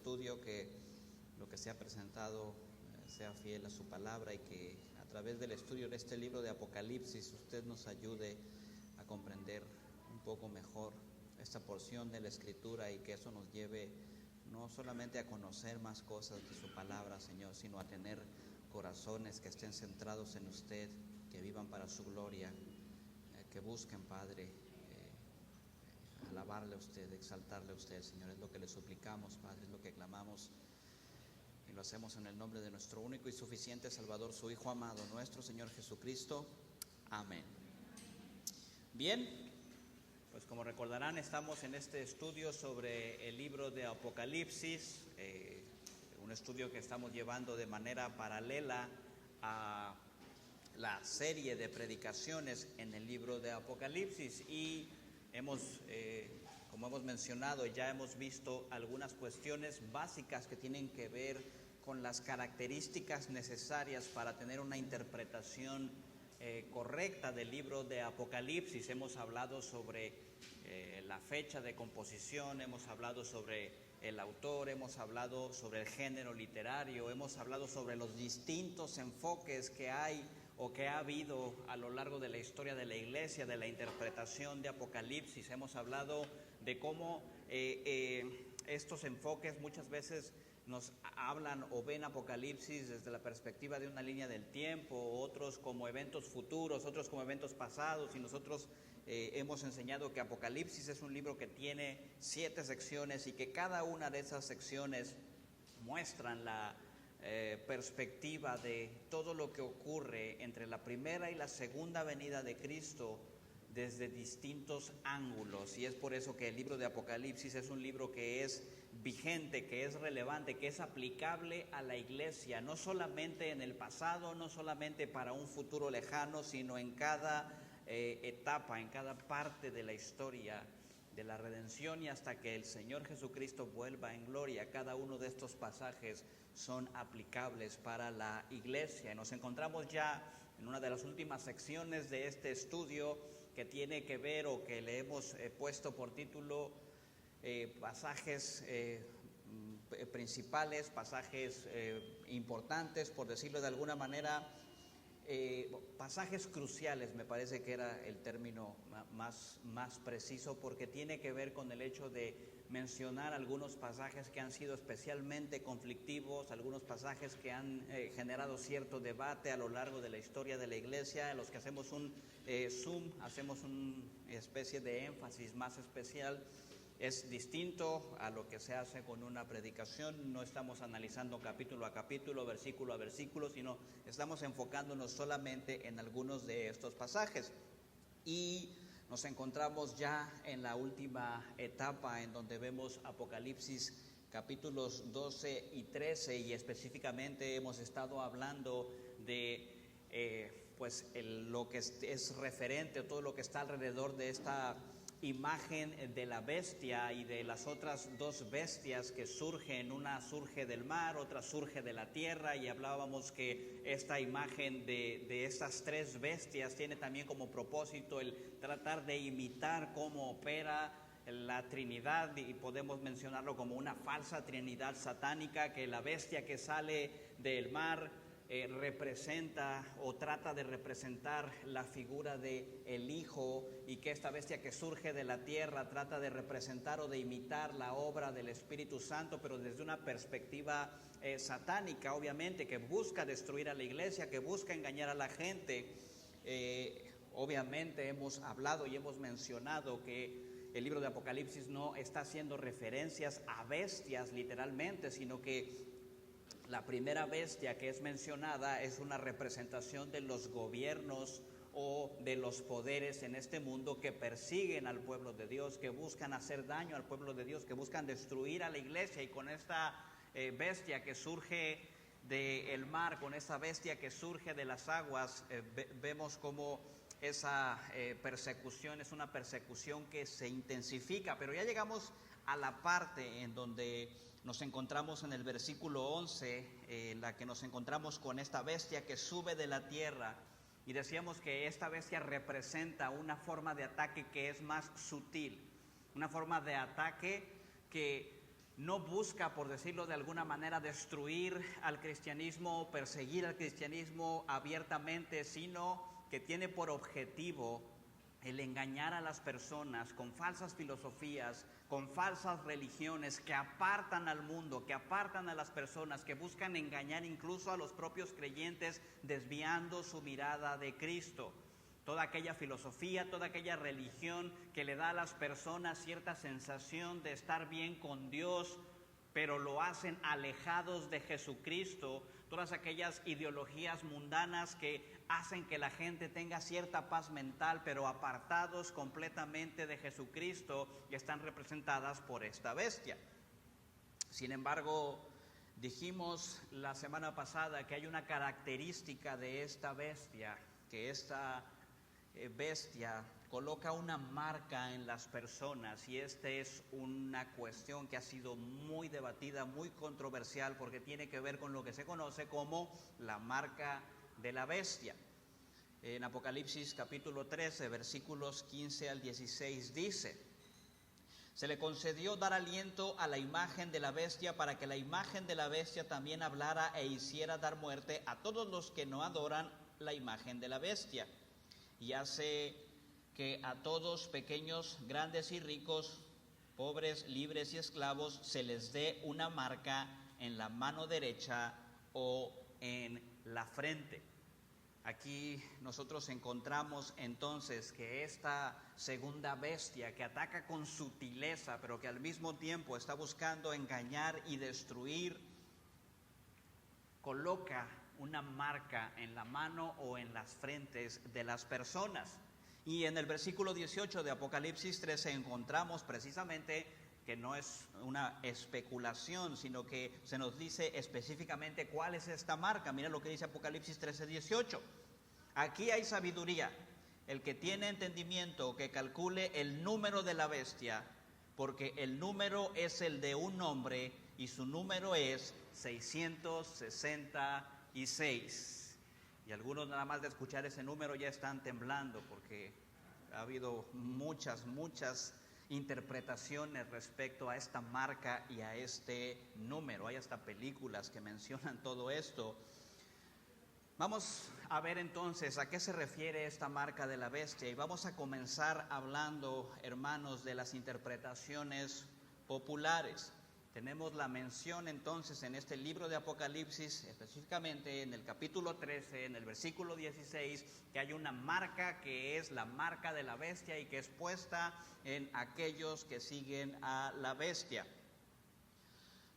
estudio, que lo que se ha presentado sea fiel a su palabra y que a través del estudio de este libro de Apocalipsis usted nos ayude a comprender un poco mejor esta porción de la Escritura y que eso nos lleve no solamente a conocer más cosas de su palabra, Señor, sino a tener corazones que estén centrados en usted, que vivan para su gloria, que busquen, Padre, alabarle a usted, exaltarle a usted, Señor. Es lo que le suplicamos, Padre, es lo que clamamos y lo hacemos en el nombre de nuestro único y suficiente Salvador, su Hijo amado, nuestro Señor Jesucristo. Amén. Bien, pues como recordarán, estamos en este estudio sobre el libro de Apocalipsis, un estudio que estamos llevando de manera paralela a la serie de predicaciones en el libro de Apocalipsis y como hemos mencionado, ya hemos visto algunas cuestiones básicas que tienen que ver con las características necesarias para tener una interpretación correcta del libro de Apocalipsis. Hemos hablado sobre la fecha de composición, hemos hablado sobre el autor, hemos hablado sobre el género literario, hemos hablado sobre los distintos enfoques que hay o que ha habido a lo largo de la historia de la iglesia, de la interpretación de Apocalipsis. Hemos hablado de cómo estos enfoques muchas veces nos hablan o ven Apocalipsis desde la perspectiva de una línea del tiempo, otros como eventos futuros, otros como eventos pasados, y nosotros hemos enseñado que Apocalipsis es un libro que tiene 7 secciones y que cada una de esas secciones muestran la perspectiva de todo lo que ocurre entre la primera y la segunda venida de Cristo desde distintos ángulos, y es por eso que el libro de Apocalipsis es un libro que es vigente, que es relevante, que es aplicable a la iglesia, no solamente en el pasado, no solamente para un futuro lejano, sino en cada etapa, en cada parte de la historia de la redención y hasta que el Señor Jesucristo vuelva en gloria. Cada uno de estos pasajes son aplicables para la iglesia. Nos encontramos ya en una de las últimas secciones de este estudio que tiene que ver o que le hemos puesto por título pasajes principales, pasajes importantes, por decirlo de alguna manera, pasajes cruciales, me parece que era el término más preciso, porque tiene que ver con el hecho de mencionar algunos pasajes que han sido especialmente conflictivos, algunos pasajes que han generado cierto debate a lo largo de la historia de la iglesia, en los que hacemos un hacemos una especie de énfasis más especial. Es distinto a lo que se hace con una predicación. No estamos analizando capítulo a capítulo, versículo a versículo, sino estamos enfocándonos solamente en algunos de estos pasajes. Y nos encontramos ya en la última etapa en donde vemos Apocalipsis capítulos 12 y 13 y específicamente hemos estado hablando de lo que es referente o todo lo que está alrededor de esta imagen de la bestia y de las otras 2 bestias que surgen. Una surge del mar, otra surge de la tierra, y hablábamos que esta imagen de estas 3 bestias tiene también como propósito el tratar de imitar cómo opera la Trinidad, y podemos mencionarlo como una falsa Trinidad satánica, que la bestia que sale del mar representa o trata de representar la figura de el Hijo, y que esta bestia que surge de la tierra trata de representar o de imitar la obra del Espíritu Santo, pero desde una perspectiva satánica, obviamente, que busca destruir a la iglesia, que busca engañar a la gente. Obviamente hemos hablado y hemos mencionado que el libro de Apocalipsis no está haciendo referencias a bestias literalmente, sino que la primera bestia que es mencionada es una representación de los gobiernos o de los poderes en este mundo que persiguen al pueblo de Dios, que buscan hacer daño al pueblo de Dios, que buscan destruir a la iglesia. Y con esta bestia que surge del mar, con esa bestia que surge de las aguas, vemos cómo esa persecución es una persecución que se intensifica. Pero ya llegamos a la parte en donde nos encontramos en el versículo 11, la que nos encontramos con esta bestia que sube de la tierra, y decíamos que esta bestia representa una forma de ataque que es más sutil, una forma de ataque que no busca, por decirlo de alguna manera, destruir al cristianismo, perseguir al cristianismo abiertamente, sino que tiene por objetivo el engañar a las personas con falsas filosofías, con falsas religiones que apartan al mundo, que apartan a las personas, que buscan engañar incluso a los propios creyentes, desviando su mirada de Cristo. Toda aquella filosofía, toda aquella religión que le da a las personas cierta sensación de estar bien con Dios, pero lo hacen alejados de Jesucristo. Todas aquellas ideologías mundanas que hacen que la gente tenga cierta paz mental, pero apartados completamente de Jesucristo, y están representadas por esta bestia. Sin embargo, dijimos la semana pasada que hay una característica de esta bestia, que esta bestia coloca una marca en las personas, y esta es una cuestión que ha sido muy debatida, muy controversial, porque tiene que ver con lo que se conoce como la marca de la bestia. En Apocalipsis capítulo 13, versículos 15 al 16 dice: se le concedió dar aliento a la imagen de la bestia, para que la imagen de la bestia también hablara e hiciera dar muerte a todos los que no adoran la imagen de la bestia, y hace que a todos, pequeños, grandes y ricos, pobres, libres y esclavos, se les dé una marca en la mano derecha o en la frente. Aquí nosotros encontramos entonces que esta segunda bestia, que ataca con sutileza, pero que al mismo tiempo está buscando engañar y destruir, coloca una marca en la mano o en las frentes de las personas. Y en el versículo 18 de Apocalipsis 13 encontramos precisamente que no es una especulación, sino que se nos dice específicamente cuál es esta marca. Mira lo que dice Apocalipsis 13:18. Aquí hay sabiduría. El que tiene entendimiento, que calcule el número de la bestia, porque el número es el de un hombre y su número es 666. Y algunos nada más de escuchar ese número ya están temblando, porque ha habido muchas interpretaciones respecto a esta marca y a este número. Hay hasta películas que mencionan todo esto. Vamos a ver entonces a qué se refiere esta marca de la bestia, y vamos a comenzar hablando, hermanos, de las interpretaciones populares. Tenemos la mención entonces en este libro de Apocalipsis, específicamente en el capítulo 13, en el versículo 16, que hay una marca que es la marca de la bestia y que es puesta en aquellos que siguen a la bestia.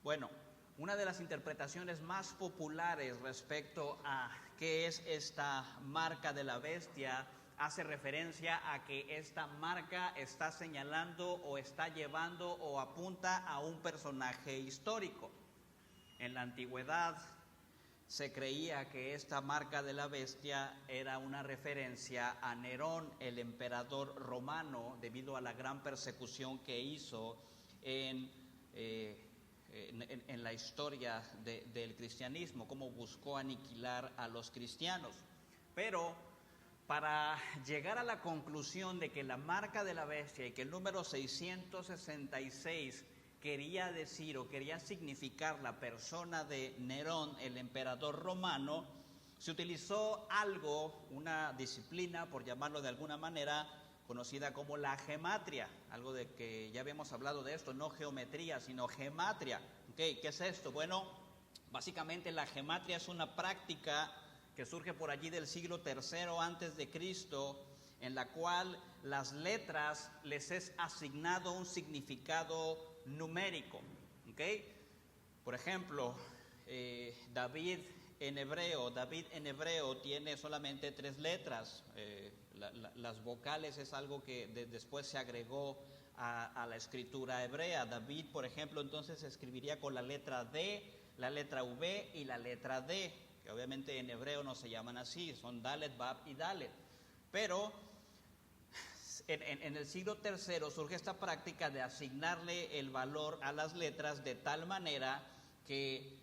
Bueno, una de las interpretaciones más populares respecto a qué es esta marca de la bestia hace referencia a que esta marca está señalando o está llevando o apunta a un personaje histórico. En la antigüedad se creía que esta marca de la bestia era una referencia a Nerón, el emperador romano, debido a la gran persecución que hizo en la historia del cristianismo, cómo buscó aniquilar a los cristianos. Pero para llegar a la conclusión de que la marca de la bestia y que el número 666 quería decir o quería significar la persona de Nerón, el emperador romano, se utilizó algo, una disciplina, por llamarlo de alguna manera, conocida como la gematria, algo de que ya habíamos hablado de esto, no geometría, sino gematria. ¿Qué es esto? Bueno, básicamente la gematria es una práctica que surge por allí del siglo III antes de Cristo, en la cual las letras les es asignado un significado numérico. Por ejemplo, David en hebreo tiene solamente 3 letras. Las vocales es algo que después se agregó a la escritura hebrea. David, por ejemplo, entonces se escribiría con la letra D, la letra V y la letra D, que obviamente en hebreo no se llaman así, son Dalet, Bab y Dalet. Pero en el siglo III surge esta práctica de asignarle el valor a las letras de tal manera que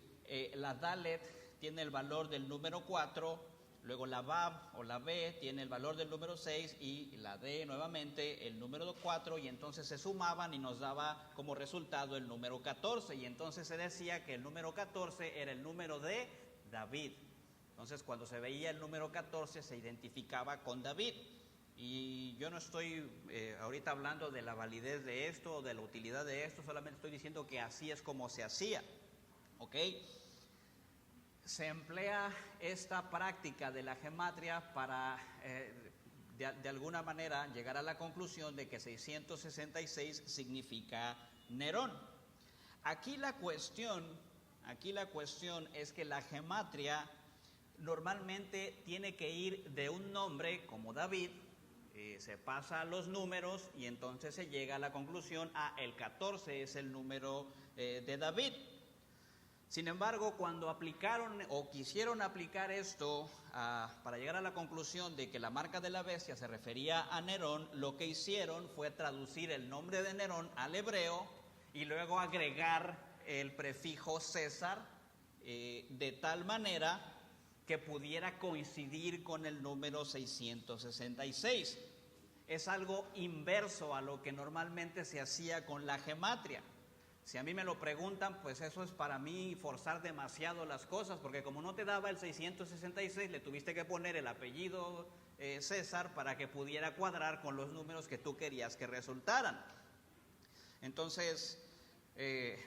la Dalet tiene el valor del número 4, luego la Vav o la B tiene el valor del número 6 y la D nuevamente el número 4, y entonces se sumaban y nos daba como resultado el número 14, y entonces se decía que el número 14 era el número de David. Entonces cuando se veía el número 14 se identificaba con David. Y yo no estoy ahorita hablando de la validez de esto o de la utilidad de esto, solamente estoy diciendo que así es como se hacía, ¿ok? Se emplea esta práctica de la gematria para de alguna manera llegar a la conclusión de que 666 significa Nerón. Aquí la cuestión es que la gematria normalmente tiene que ir de un nombre como David, se pasa a los números y entonces se llega a la conclusión, el 14 es el número de David. Sin embargo, cuando aplicaron o quisieron aplicar esto para llegar a la conclusión de que la marca de la bestia se refería a Nerón, lo que hicieron fue traducir el nombre de Nerón al hebreo y luego agregar el prefijo César de tal manera que pudiera coincidir con el número 666. Es algo inverso a lo que normalmente se hacía con la gematria. Si a mí me lo preguntan, pues eso es para mí forzar demasiado las cosas, porque como no te daba el 666, le tuviste que poner el apellido César para que pudiera cuadrar con los números que tú querías que resultaran. Entonces,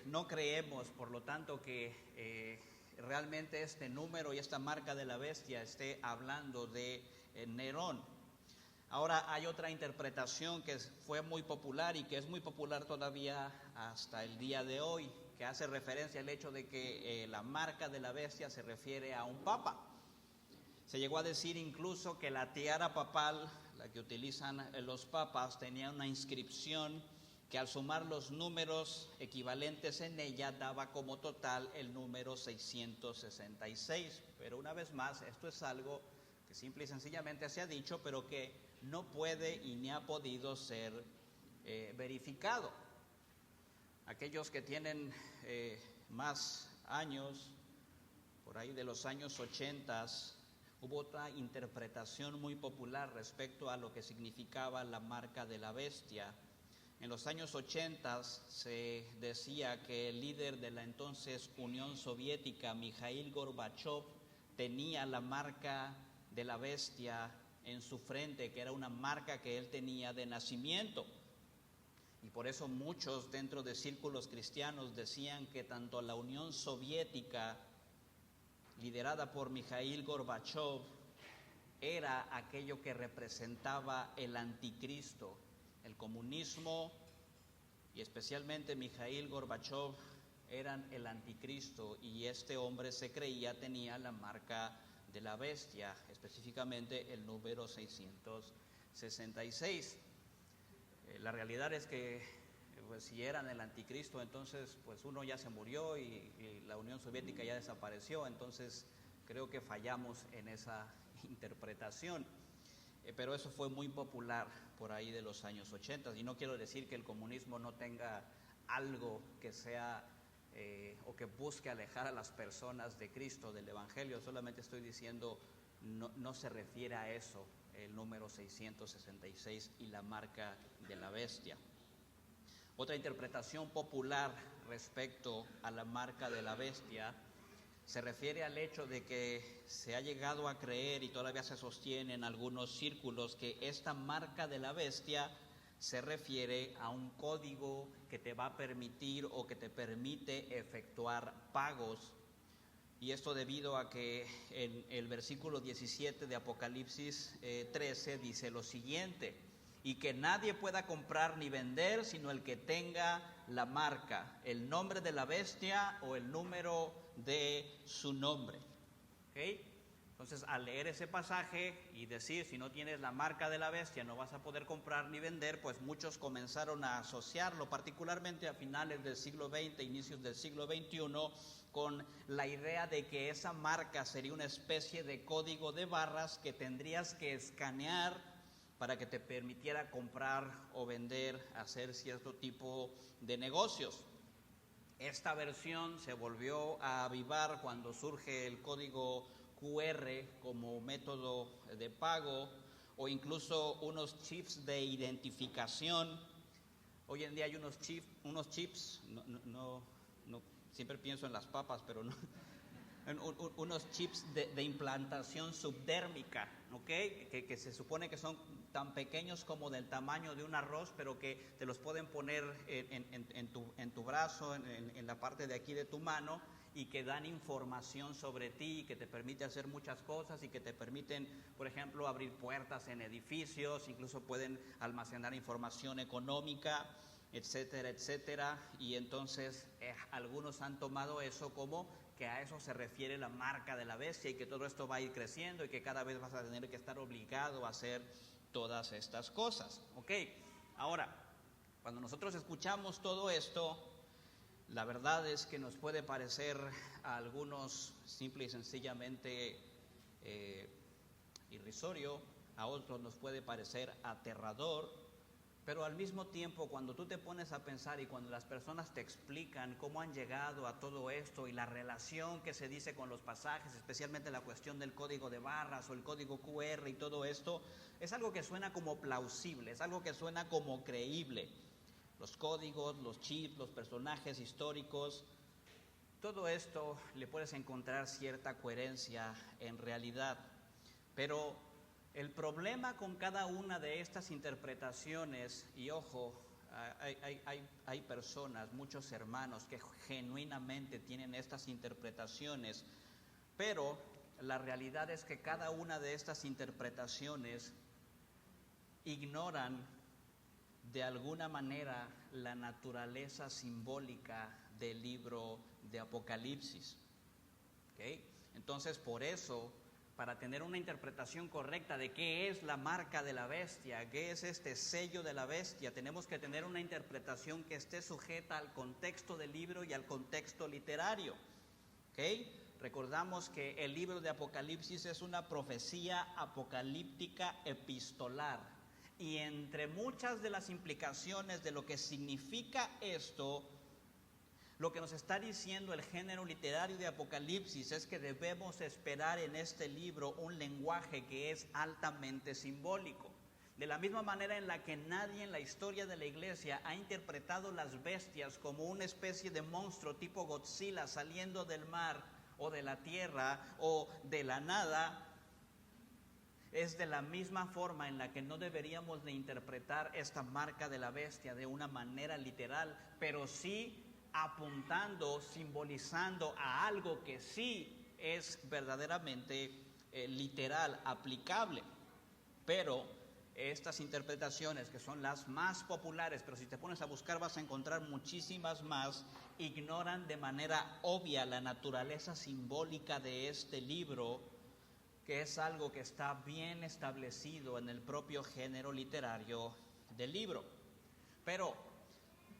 no creemos, por lo tanto, que realmente este número y esta marca de la bestia esté hablando de Nerón. Ahora hay otra interpretación que fue muy popular y que es muy popular todavía hasta el día de hoy, que hace referencia al hecho de que la marca de la bestia se refiere a un papa. Se llegó a decir incluso que la tiara papal, la que utilizan los papas, tenía una inscripción que al sumar los números equivalentes en ella daba como total el número 666. Pero una vez más, esto es algo que simple y sencillamente se ha dicho, pero que no puede y ni ha podido ser verificado. Aquellos que tienen más años, por ahí de los años 80, hubo otra interpretación muy popular respecto a lo que significaba la marca de la bestia. En los años 80 se decía que el líder de la entonces Unión Soviética, Mikhail Gorbachev, tenía la marca de la bestia en su frente, que era una marca que él tenía de nacimiento. Y por eso muchos dentro de círculos cristianos decían que tanto la Unión Soviética, liderada por Mikhail Gorbachev, era aquello que representaba el anticristo. El comunismo y especialmente Mikhail Gorbachev eran el anticristo, y este hombre se creía tenía la marca de la bestia, específicamente el número 666. La realidad es que pues, si eran el anticristo, entonces pues uno ya se murió y la Unión Soviética ya desapareció, entonces creo que fallamos en esa interpretación. Pero eso fue muy popular por ahí de los años 80, y no quiero decir que el comunismo no tenga algo que sea o que busque alejar a las personas de Cristo, del Evangelio, solamente estoy diciendo no se refiere a eso el número 666 y la marca de la bestia. Otra interpretación popular respecto a la marca de la bestia se refiere al hecho de que se ha llegado a creer y todavía se sostiene en algunos círculos que esta marca de la bestia se refiere a un código que te va a permitir o que te permite efectuar pagos. Y esto debido a que en el versículo 17 de Apocalipsis 13 dice lo siguiente: y que nadie pueda comprar ni vender sino el que tenga la marca, el nombre de la bestia o el número de su nombre. ¿Okay? Entonces, al leer ese pasaje y decir si no tienes la marca de la bestia no vas a poder comprar ni vender, pues muchos comenzaron a asociarlo, particularmente a finales del siglo XX, inicios del siglo XXI, con la idea de que esa marca sería una especie de código de barras que tendrías que escanear para que te permitiera comprar o vender, hacer cierto tipo de negocios. Esta versión se volvió a avivar cuando surge el código QR como método de pago, o incluso unos chips de identificación. Hoy en día hay unos chips, no, siempre pienso en las papas, pero no, unos chips de implantación subdérmica, ¿ok? Que se supone que son tan pequeños como del tamaño de un arroz, pero que te los pueden poner en tu brazo, en la parte de aquí de tu mano, y que dan información sobre ti, que te permite hacer muchas cosas y que te permiten, por ejemplo, abrir puertas en edificios, incluso pueden almacenar información económica, etcétera, etcétera. Y entonces algunos han tomado eso como que a eso se refiere la marca de la bestia y que todo esto va a ir creciendo y que cada vez vas a tener que estar obligado a hacer todas estas cosas, ¿ok? Ahora, cuando nosotros escuchamos todo esto, la verdad es que nos puede parecer a algunos simple y sencillamente irrisorio, a otros nos puede parecer aterrador, pero al mismo tiempo cuando tú te pones a pensar y cuando las personas te explican cómo han llegado a todo esto y la relación que se dice con los pasajes, especialmente la cuestión del código de barras o el código QR y todo esto, es algo que suena como plausible, es algo que suena como creíble. Los códigos, los chips, los personajes históricos, todo esto le puedes encontrar cierta coherencia en realidad. Pero el problema con cada una de estas interpretaciones, y ojo, hay personas, muchos hermanos que genuinamente tienen estas interpretaciones, pero la realidad es que cada una de estas interpretaciones ignoran de alguna manera la naturaleza simbólica del libro de Apocalipsis. ¿Okay? Entonces, por eso, para tener una interpretación correcta de qué es la marca de la bestia, qué es este sello de la bestia, tenemos que tener una interpretación que esté sujeta al contexto del libro y al contexto literario. ¿Okay? Recordamos que el libro de Apocalipsis es una profecía apocalíptica epistolar. Y entre muchas de las implicaciones de lo que significa esto, lo que nos está diciendo el género literario de Apocalipsis es que debemos esperar en este libro un lenguaje que es altamente simbólico. De la misma manera en la que nadie en la historia de la iglesia ha interpretado las bestias como una especie de monstruo tipo Godzilla saliendo del mar o de la tierra o de la nada, es de la misma forma en la que no deberíamos de interpretar esta marca de la bestia de una manera literal, pero sí apuntando, simbolizando a algo que sí es verdaderamente literal, aplicable. Pero estas interpretaciones, que son las más populares, pero si te pones a buscar vas a encontrar muchísimas más, ignoran de manera obvia la naturaleza simbólica de este libro, que es algo que está bien establecido en el propio género literario del libro. Pero,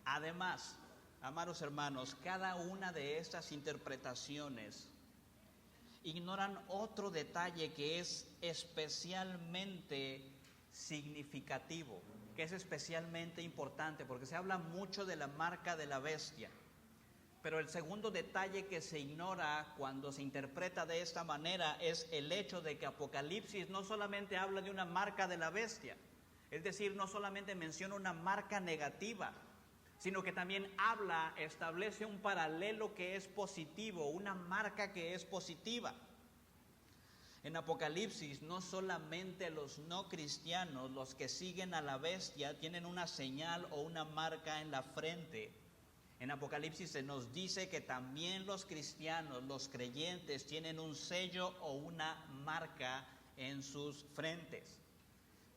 además, amados hermanos, cada una de estas interpretaciones ignoran otro detalle que es especialmente significativo, que es especialmente importante, porque se habla mucho de la marca de la bestia. Pero el segundo detalle que se ignora cuando se interpreta de esta manera es el hecho de que Apocalipsis no solamente habla de una marca de la bestia, es decir, no solamente menciona una marca negativa, sino que también establece un paralelo que es positivo, una marca que es positiva. En Apocalipsis no solamente los no cristianos, los que siguen a la bestia, tienen una señal o una marca en la frente. En Apocalipsis se nos dice que también los cristianos, los creyentes, tienen un sello o una marca en sus frentes.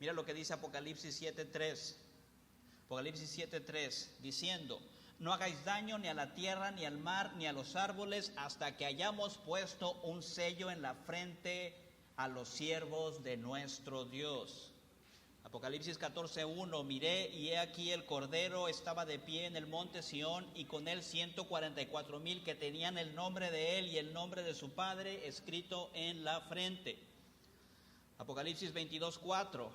Mira lo que dice Apocalipsis 7:3. Apocalipsis 7:3, diciendo: no hagáis daño ni a la tierra, ni al mar, ni a los árboles, hasta que hayamos puesto un sello en la frente a los siervos de nuestro Dios. Apocalipsis 14:1, miré y he aquí el Cordero estaba de pie en el monte Sión y con él 144,000 que tenían el nombre de él y el nombre de su padre escrito en la frente. Apocalipsis 22:4,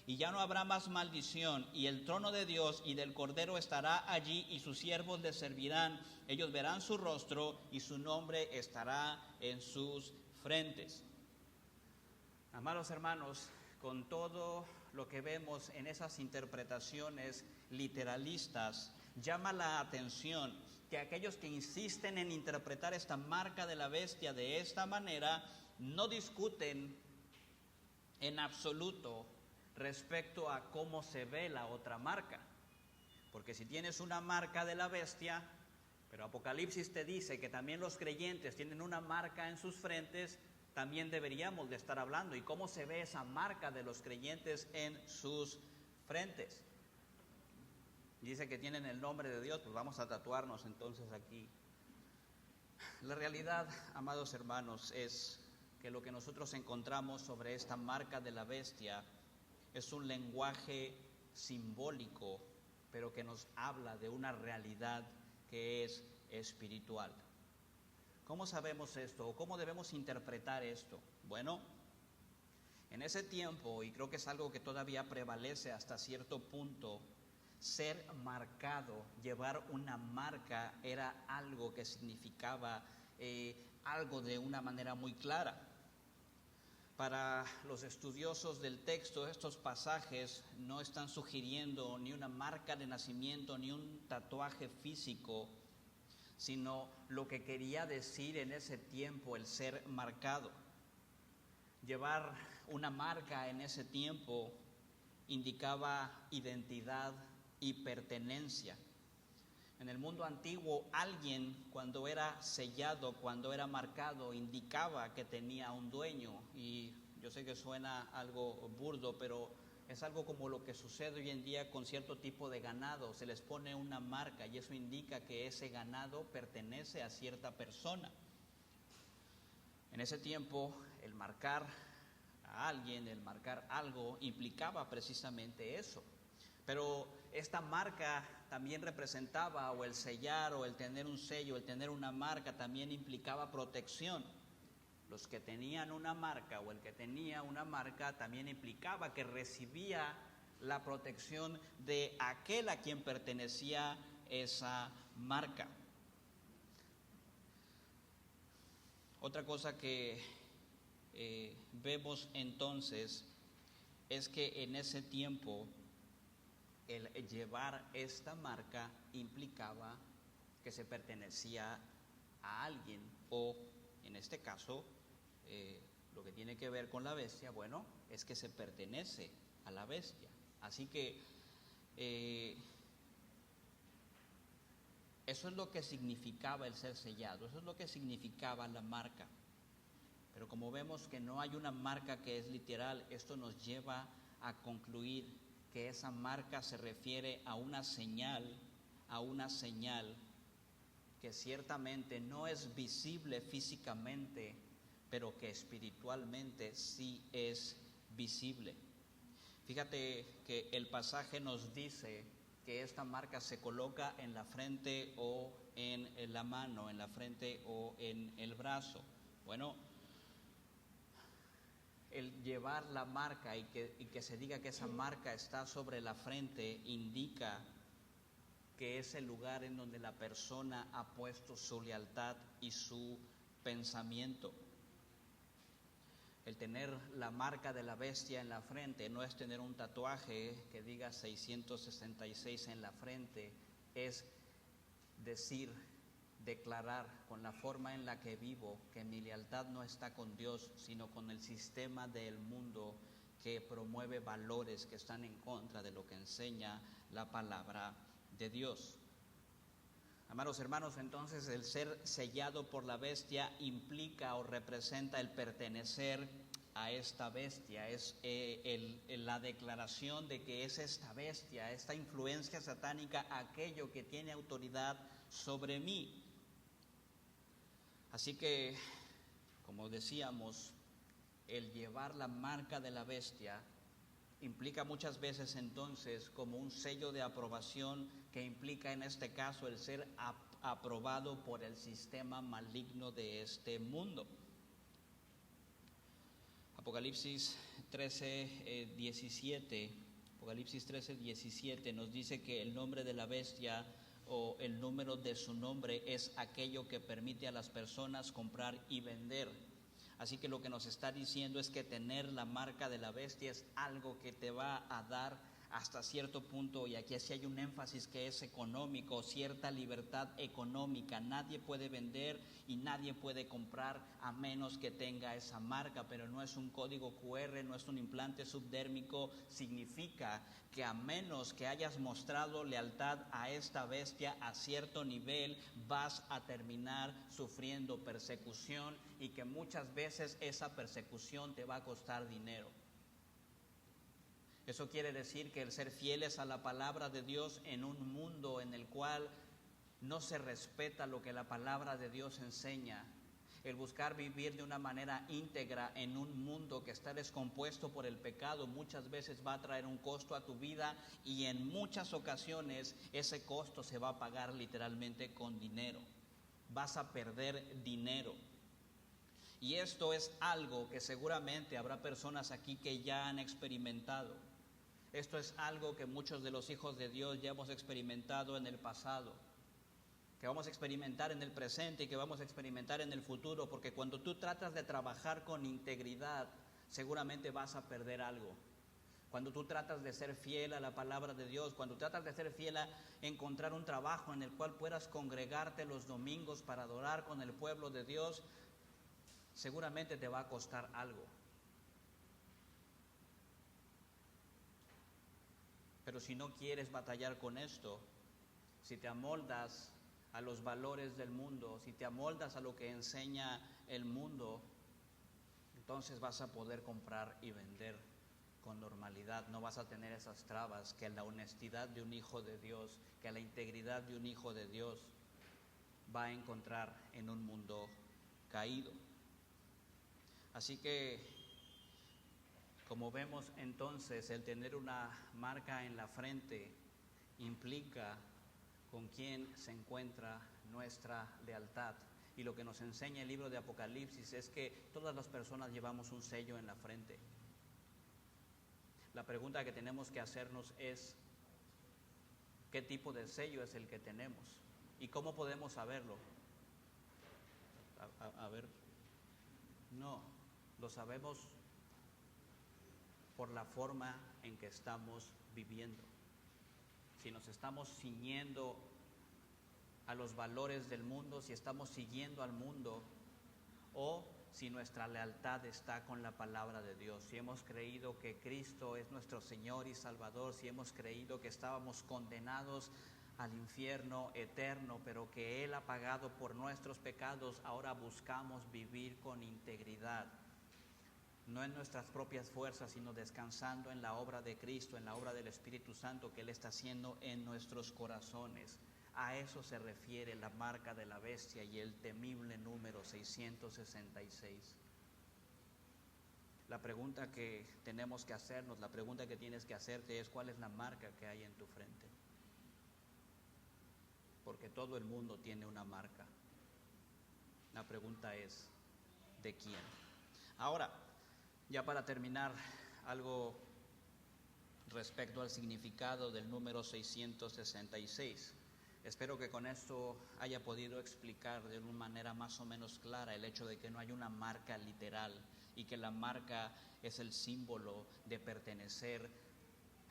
y ya no habrá más maldición, y el trono de Dios y del Cordero estará allí y sus siervos le servirán. Ellos verán su rostro y su nombre estará en sus frentes. Amados hermanos, con todo lo que vemos en esas interpretaciones literalistas, llama la atención que aquellos que insisten en interpretar esta marca de la bestia de esta manera no discuten en absoluto respecto a cómo se ve la otra marca. Porque si tienes una marca de la bestia, pero Apocalipsis te dice que también los creyentes tienen una marca en sus frentes, también deberíamos de estar hablando. ¿Y cómo se ve esa marca de los creyentes en sus frentes? Dice que tienen el nombre de Dios, pues vamos a tatuarnos entonces aquí. La realidad, amados hermanos, es que lo que nosotros encontramos sobre esta marca de la bestia es un lenguaje simbólico, pero que nos habla de una realidad que es espiritual. ¿Cómo sabemos esto o cómo debemos interpretar esto? Bueno, en ese tiempo, y creo que es algo que todavía prevalece hasta cierto punto, ser marcado, llevar una marca era algo que significaba algo de una manera muy clara. Para los estudiosos del texto, estos pasajes no están sugiriendo ni una marca de nacimiento ni un tatuaje físico, sino lo que quería decir en ese tiempo el ser marcado. Llevar una marca en ese tiempo indicaba identidad y pertenencia. En el mundo antiguo, alguien cuando era sellado, cuando era marcado, indicaba que tenía un dueño. Y yo sé que suena algo burdo, pero es algo como lo que sucede hoy en día con cierto tipo de ganado. Se les pone una marca y eso indica que ese ganado pertenece a cierta persona. En ese tiempo, el marcar a alguien, el marcar algo, implicaba precisamente eso. Pero esta marca también representaba, o el sellar, o el tener un sello, el tener una marca, también implicaba protección. Los que tenían una marca, o el que tenía una marca, también implicaba que recibía la protección de aquel a quien pertenecía esa marca. Otra cosa que vemos entonces es que en ese tiempo el llevar esta marca implicaba que se pertenecía a alguien, o en este caso, lo que tiene que ver con la bestia, bueno, es que se pertenece a la bestia. Así que eso es lo que significaba el ser sellado, eso es lo que significaba la marca. Pero como vemos que no hay una marca que es literal, esto nos lleva a concluir que esa marca se refiere a una señal que ciertamente no es visible físicamente, pero que espiritualmente sí es visible. Fíjate que el pasaje nos dice que esta marca se coloca en la frente o en la mano, en la frente o en el brazo. Bueno, el llevar la marca y que se diga que esa marca está sobre la frente indica que es el lugar en donde la persona ha puesto su lealtad y su pensamiento. El tener la marca de la bestia en la frente no es tener un tatuaje que diga 666 en la frente, es decir, declarar con la forma en la que vivo que mi lealtad no está con Dios, sino con el sistema del mundo que promueve valores que están en contra de lo que enseña la palabra de Dios. Amados hermanos, entonces el ser sellado por la bestia implica o representa el pertenecer a esta bestia, es la declaración de que es esta bestia, esta influencia satánica, aquello que tiene autoridad sobre mí. Así que, como decíamos, el llevar la marca de la bestia implica muchas veces entonces como un sello de aprobación que implica en este caso el ser aprobado por el sistema maligno de este mundo. Apocalipsis 13:17 nos dice que el nombre de la bestia o el número de su nombre es aquello que permite a las personas comprar y vender. Así que lo que nos está diciendo es que tener la marca de la bestia es algo que te va a dar hasta cierto punto, y aquí sí hay un énfasis que es económico, cierta libertad económica. Nadie puede vender y nadie puede comprar a menos que tenga esa marca, pero no es un código QR, no es un implante subdérmico. Significa que a menos que hayas mostrado lealtad a esta bestia a cierto nivel, vas a terminar sufriendo persecución, y que muchas veces esa persecución te va a costar dinero. Eso quiere decir que el ser fieles a la palabra de Dios en un mundo en el cual no se respeta lo que la palabra de Dios enseña, el buscar vivir de una manera íntegra en un mundo que está descompuesto por el pecado, muchas veces va a traer un costo a tu vida, y en muchas ocasiones ese costo se va a pagar literalmente con dinero. Vas a perder dinero. Y esto es algo que seguramente habrá personas aquí que ya han experimentado. Esto es algo que muchos de los hijos de Dios ya hemos experimentado en el pasado, que vamos a experimentar en el presente y que vamos a experimentar en el futuro, porque cuando tú tratas de trabajar con integridad, seguramente vas a perder algo. Cuando tú tratas de ser fiel a la palabra de Dios, cuando tratas de ser fiel a encontrar un trabajo en el cual puedas congregarte los domingos para adorar con el pueblo de Dios, seguramente te va a costar algo. Pero si no quieres batallar con esto, si te amoldas a los valores del mundo, si te amoldas a lo que enseña el mundo, entonces vas a poder comprar y vender con normalidad. No vas a tener esas trabas que la honestidad de un hijo de Dios, que la integridad de un hijo de Dios va a encontrar en un mundo caído. Así que, como vemos entonces, el tener una marca en la frente implica con quién se encuentra nuestra lealtad. Y lo que nos enseña el libro de Apocalipsis es que todas las personas llevamos un sello en la frente. La pregunta que tenemos que hacernos es, ¿qué tipo de sello es el que tenemos? ¿Y cómo podemos saberlo? A ver, no, lo sabemos por la forma en que estamos viviendo. Si nos estamos ciñendo a los valores del mundo, si estamos siguiendo al mundo, o si nuestra lealtad está con la palabra de Dios, si hemos creído que Cristo es nuestro Señor y Salvador, si hemos creído que estábamos condenados al infierno eterno, pero que Él ha pagado por nuestros pecados, ahora buscamos vivir con integridad, no en nuestras propias fuerzas, sino descansando en la obra de Cristo, en la obra del Espíritu Santo que Él está haciendo en nuestros corazones. A eso se refiere la marca de la bestia y el temible número 666. La pregunta que tenemos que hacernos, la pregunta que tienes que hacerte es: ¿cuál es la marca que hay en tu frente? Porque todo el mundo tiene una marca. La pregunta es: ¿de quién? Ahora, ya para terminar, algo respecto al significado del número 666. Espero que con esto haya podido explicar de una manera más o menos clara el hecho de que no hay una marca literal y que la marca es el símbolo de pertenecer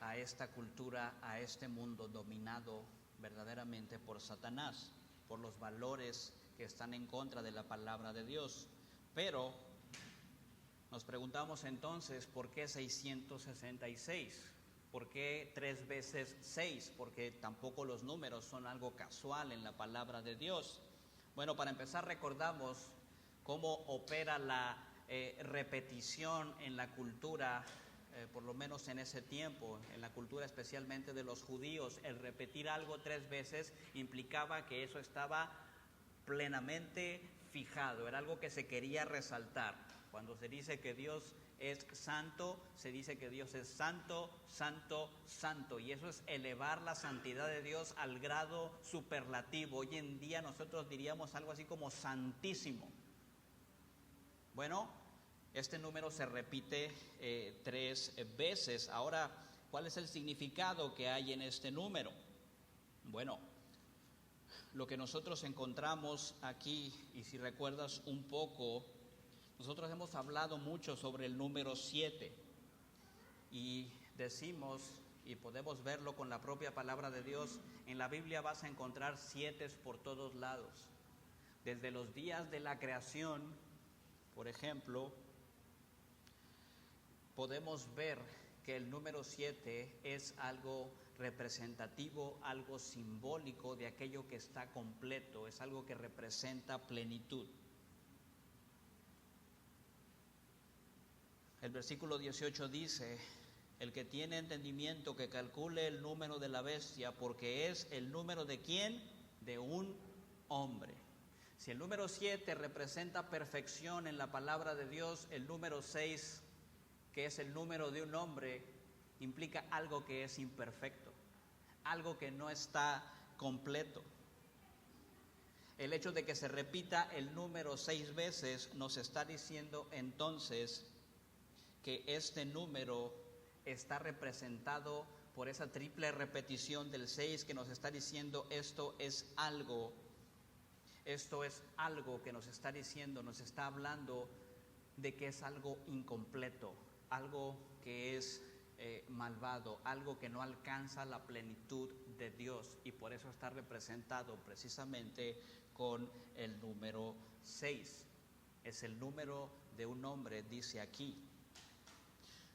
a esta cultura, a este mundo dominado verdaderamente por Satanás, por los valores que están en contra de la palabra de Dios. Pero nos preguntamos entonces, ¿por qué 666? ¿Por qué 3 veces 6? Porque tampoco los números son algo casual en la palabra de Dios. Bueno, para empezar, recordamos cómo opera la repetición en la cultura, por lo menos en ese tiempo, en la cultura especialmente de los judíos. El repetir algo 3 veces implicaba que eso estaba plenamente fijado, era algo que se quería resaltar. Cuando se dice que Dios es santo, se dice que Dios es santo, santo, santo, y eso es elevar la santidad de Dios al grado superlativo. Hoy en día nosotros diríamos algo así como santísimo. Bueno, este número se repite 3 veces. Ahora, ¿cuál es el significado que hay en este número? Bueno, lo que nosotros encontramos aquí, y si recuerdas un poco, nosotros hemos hablado mucho sobre el número 7 y decimos, y podemos verlo con la propia palabra de Dios, en la Biblia vas a encontrar 7 por todos lados. Desde los días de la creación, por ejemplo, podemos ver que el número 7 es algo representativo, algo simbólico de aquello que está completo, es algo que representa plenitud. El versículo 18 dice: el que tiene entendimiento que calcule el número de la bestia, porque es el número ¿de quién? De un hombre. Si el número 7 representa perfección en la palabra de Dios, el número 6, que es el número de un hombre, implica algo que es imperfecto, algo que no está completo. El hecho de que se repita el número 6 veces nos está diciendo entonces que este número está representado por esa triple repetición del 6, que nos está diciendo esto es algo que nos está diciendo, nos está hablando de que es algo incompleto, algo que es malvado, algo que no alcanza la plenitud de Dios, y por eso está representado precisamente con el número 6. Es el número de un hombre, dice aquí.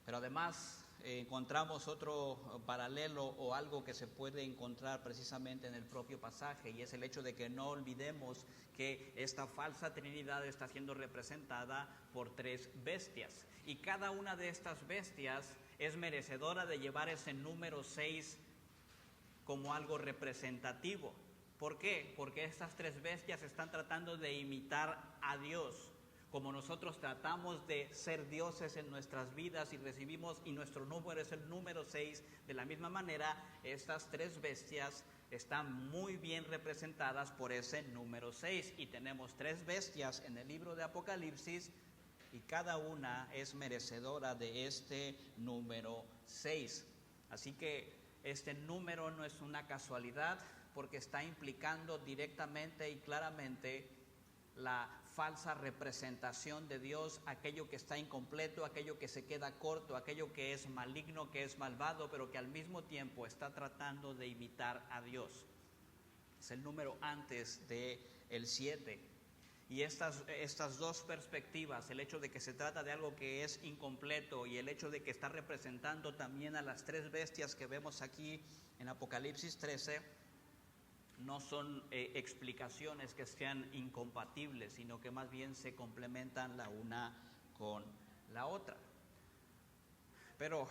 Pero además encontramos otro paralelo o algo que se puede encontrar precisamente en el propio pasaje, y es el hecho de que no olvidemos que esta falsa Trinidad está siendo representada por 3 bestias, y cada una de estas bestias es merecedora de llevar ese número 6 como algo representativo. ¿Por qué? Porque estas 3 bestias están tratando de imitar a Dios. Como nosotros tratamos de ser dioses en nuestras vidas y recibimos, y nuestro número es el número 6, de la misma manera, estas 3 bestias están muy bien representadas por ese número 6. Y tenemos 3 bestias en el libro de Apocalipsis, y cada una es merecedora de este número 6. Así que este número no es una casualidad, porque está implicando directamente y claramente la falsa representación de Dios, aquello que está incompleto, aquello que se queda corto, aquello que es maligno, que es malvado, pero que al mismo tiempo está tratando de imitar a Dios. Es el número antes de el 7. Y estas dos perspectivas, el hecho de que se trata de algo que es incompleto y el hecho de que está representando también a las 3 bestias que vemos aquí en Apocalipsis 13, no son explicaciones que sean incompatibles, sino que más bien se complementan la una con la otra. Pero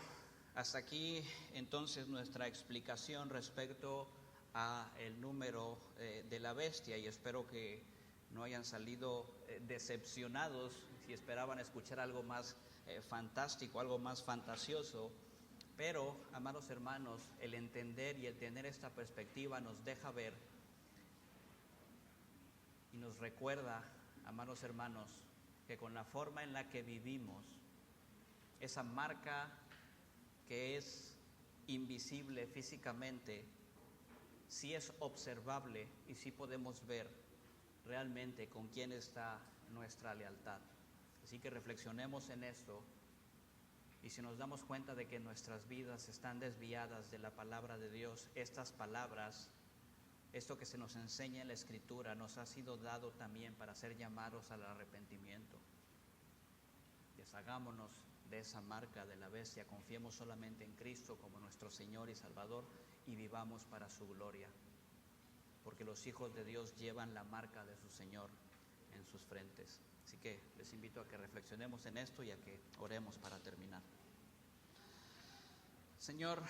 hasta aquí entonces nuestra explicación respecto a el número de la bestia, y espero que no hayan salido decepcionados si esperaban escuchar algo más fantástico, algo más fantasioso. Pero, amados hermanos, el entender y el tener esta perspectiva nos deja ver y nos recuerda, amados hermanos, que con la forma en la que vivimos, esa marca que es invisible físicamente, sí es observable y sí podemos ver realmente con quién está nuestra lealtad. Así que reflexionemos en esto. Y si nos damos cuenta de que nuestras vidas están desviadas de la palabra de Dios, estas palabras, esto que se nos enseña en la Escritura, nos ha sido dado también para ser llamados al arrepentimiento. Deshagámonos de esa marca de la bestia, confiemos solamente en Cristo como nuestro Señor y Salvador, y vivamos para su gloria. Porque los hijos de Dios llevan la marca de su Señor en sus frentes. Así que les invito a que reflexionemos en esto y a que oremos para terminar. Señor,